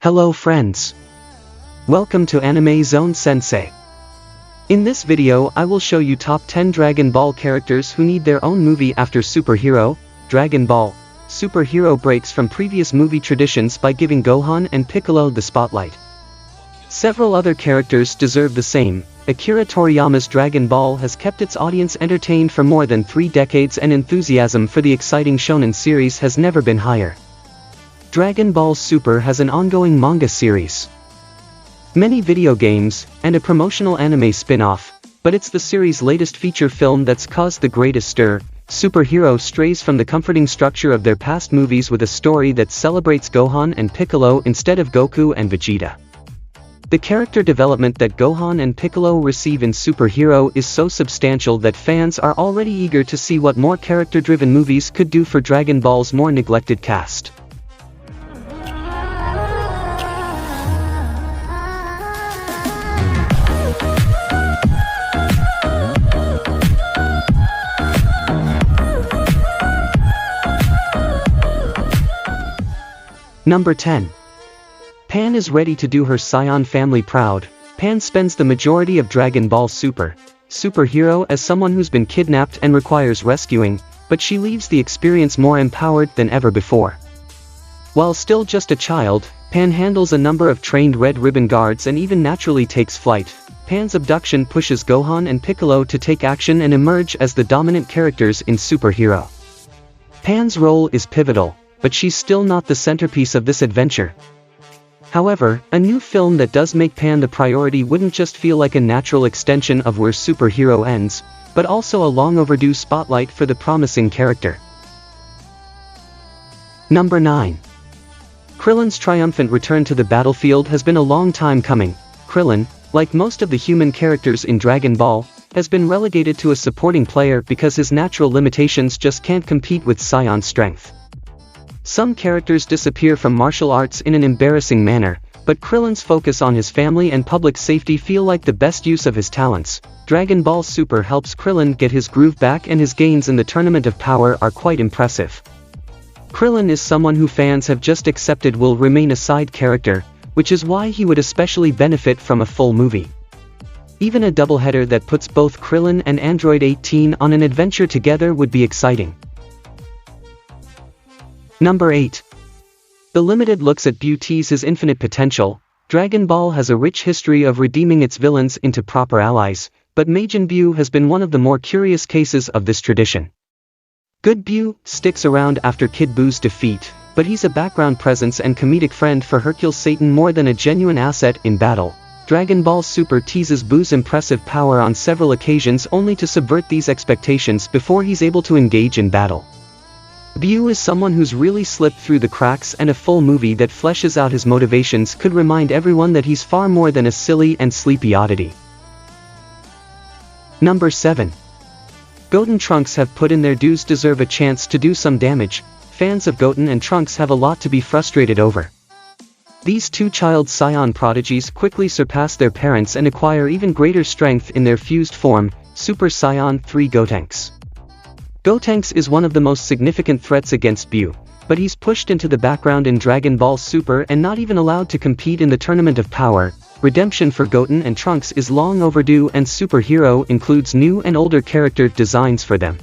Hello friends. Welcome to Anime Zone Sensei. In this video I will show you top 10 Dragon Ball characters who need their own movie after Superhero. Dragon Ball Superhero breaks from previous movie traditions by giving Gohan and Piccolo the spotlight. Several other characters deserve the same. Akira Toriyama's Dragon Ball has kept its audience entertained for more than 3 decades, and enthusiasm for the exciting shonen series has never been higher. Dragon Ball Super has an ongoing manga series, many video games, and a promotional anime spin-off, but it's the series' latest feature film that's caused the greatest stir. Superhero strays from the comforting structure of their past movies with a story that celebrates Gohan and Piccolo instead of Goku and Vegeta. The character development that Gohan and Piccolo receive in Superhero is so substantial that fans are already eager to see what more character-driven movies could do for Dragon Ball's more neglected cast. Number 10. Pan is ready to do her Saiyan family proud. Pan spends the majority of Dragon Ball Superhero as someone who's been kidnapped and requires rescuing, but she leaves the experience more empowered than ever before. While still just a child, Pan handles a number of trained Red Ribbon guards and even naturally takes flight. Pan's abduction pushes Gohan and Piccolo to take action and emerge as the dominant characters in Superhero. Pan's role is pivotal, but she's still not the centerpiece of this adventure. However, a new film that does make Pan the priority wouldn't just feel like a natural extension of where Superhero ends, but also a long overdue spotlight for the promising character. Number 9. Krillin's triumphant return to the battlefield has been a long time coming. Krillin, like most of the human characters in Dragon Ball, has been relegated to a supporting player because his natural limitations just can't compete with Saiyan's strength. Some characters disappear from martial arts in an embarrassing manner, but Krillin's focus on his family and public safety feel like the best use of his talents. Dragon Ball Super helps Krillin get his groove back, and his gains in the Tournament of Power are quite impressive. Krillin is someone who fans have just accepted will remain a side character, which is why he would especially benefit from a full movie. Even a doubleheader that puts both Krillin and Android 18 on an adventure together would be exciting. Number 8. The Limited looks at Buu teases infinite potential. Dragon Ball has a rich history of redeeming its villains into proper allies, but Majin Buu has been one of the more curious cases of this tradition. Good Buu sticks around after Kid Buu's defeat, but he's a background presence and comedic friend for Hercule Satan more than a genuine asset in battle. Dragon Ball Super teases Buu's impressive power on several occasions only to subvert these expectations before he's able to engage in battle. Buu is someone who's really slipped through the cracks, and a full movie that fleshes out his motivations could remind everyone that he's far more than a silly and sleepy oddity. Number 7. Goten Trunks have put in their dues, deserve a chance to do some damage. Fans of Goten and Trunks have a lot to be frustrated over. These two child Saiyan prodigies quickly surpass their parents and acquire even greater strength in their fused form, Super Saiyan 3 Gotenks. Gotenks is one of the most significant threats against Buu, but he's pushed into the background in Dragon Ball Super and not even allowed to compete in the Tournament of Power. Redemption for Goten and Trunks is long overdue, and Superhero includes new and older character designs for them.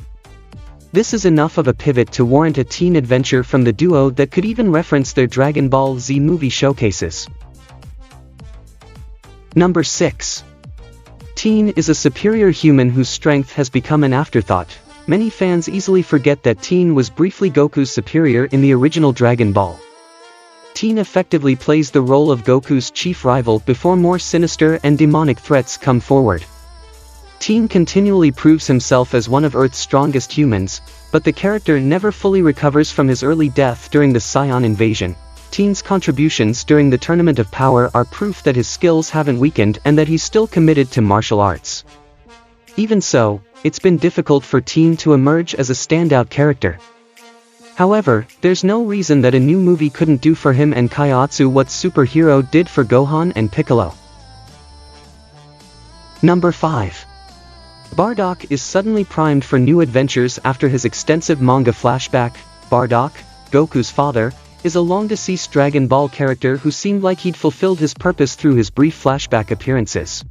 This is enough of a pivot to warrant a teen adventure from the duo that could even reference their Dragon Ball Z movie showcases. Number 6. Teen is a superior human whose strength has become an afterthought. Many fans easily forget that Teen was briefly Goku's superior in the original Dragon Ball. Teen effectively plays the role of Goku's chief rival before more sinister and demonic threats come forward. Teen continually proves himself as one of Earth's strongest humans, but the character never fully recovers from his early death during the Saiyan invasion. Teen's contributions during the Tournament of Power are proof that his skills haven't weakened and that he's still committed to martial arts. Even so, it's been difficult for Teen to emerge as a standout character. However, there's no reason that a new movie couldn't do for him and Kaiotsu what Superhero did for Gohan and Piccolo. Number 5. Bardock is suddenly primed for new adventures after his extensive manga flashback. Bardock, Goku's father, is a long-deceased Dragon Ball character who seemed like he'd fulfilled his purpose through his brief flashback appearances.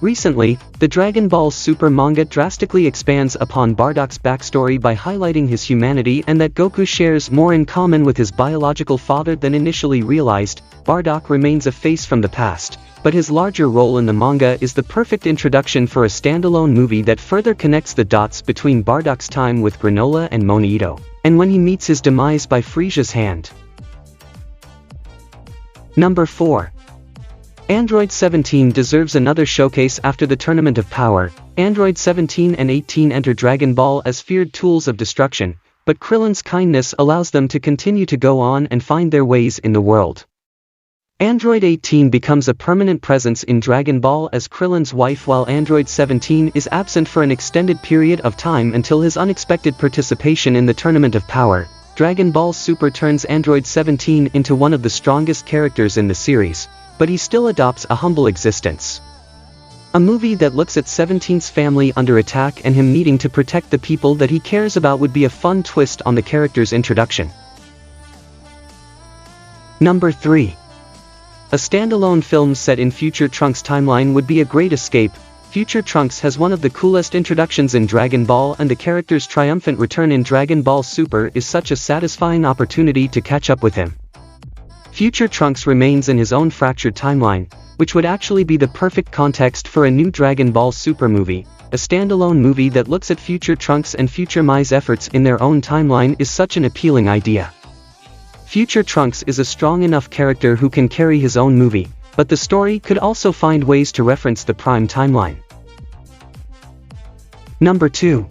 Recently, the Dragon Ball Super manga drastically expands upon Bardock's backstory by highlighting his humanity and that Goku shares more in common with his biological father than initially realized. Bardock remains a face from the past, but his larger role in the manga is the perfect introduction for a standalone movie that further connects the dots between Bardock's time with Granola and Monito, and when he meets his demise by Frisia's hand. Number 4. Android 17 deserves another showcase after the Tournament of Power. Android 17 and 18 enter Dragon Ball as feared tools of destruction, but Krillin's kindness allows them to continue to go on and find their ways in the world. Android 18 becomes a permanent presence in Dragon Ball as Krillin's wife, while Android 17 is absent for an extended period of time until his unexpected participation in the Tournament of Power. Dragon Ball Super turns Android 17 into one of the strongest characters in the series, but he still adopts a humble existence. A movie that looks at 17's family under attack and him needing to protect the people that he cares about would be a fun twist on the character's introduction. Number 3. A standalone film set in Future Trunks' timeline would be a great escape. Future Trunks has one of the coolest introductions in Dragon Ball, and the character's triumphant return in Dragon Ball Super is such a satisfying opportunity to catch up with him. Future Trunks remains in his own fractured timeline, which would actually be the perfect context for a new Dragon Ball Super movie. A standalone movie that looks at Future Trunks and Future Mai's efforts in their own timeline is such an appealing idea. Future Trunks is a strong enough character who can carry his own movie, but the story could also find ways to reference the Prime timeline. Number 2.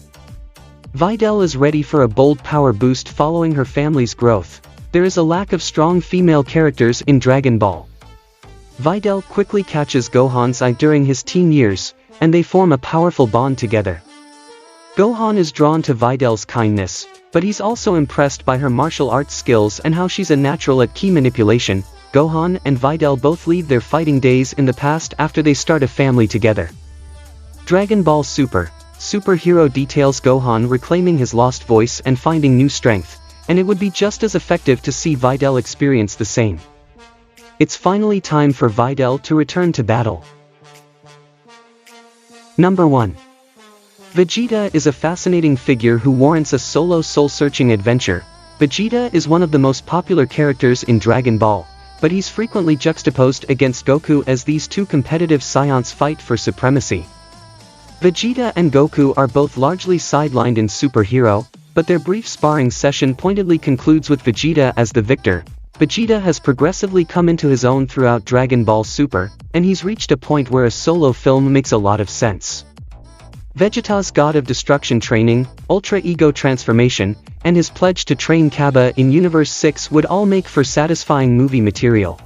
Videl is ready for a bold power boost following her family's growth. There is a lack of strong female characters in Dragon Ball. Videl quickly catches Gohan's eye during his teen years, and they form a powerful bond together. Gohan is drawn to Videl's kindness, but he's also impressed by her martial arts skills and how she's a natural at ki manipulation. Gohan and Videl both leave their fighting days in the past after they start a family together. Dragon Ball Super Superhero details Gohan reclaiming his lost voice and finding new strength, and it would be just as effective to see Videl experience the same. It's finally time for Videl to return to battle. Number 1. Vegeta is a fascinating figure who warrants a solo soul-searching adventure. Vegeta is one of the most popular characters in Dragon Ball, but he's frequently juxtaposed against Goku as these two competitive scions fight for supremacy. Vegeta and Goku are both largely sidelined in Superhero, but their brief sparring session pointedly concludes with Vegeta as the victor. Vegeta has progressively come into his own throughout Dragon Ball Super, and he's reached a point where a solo film makes a lot of sense. Vegeta's God of Destruction training, Ultra Ego transformation, and his pledge to train Cabba in Universe 6 would all make for satisfying movie material.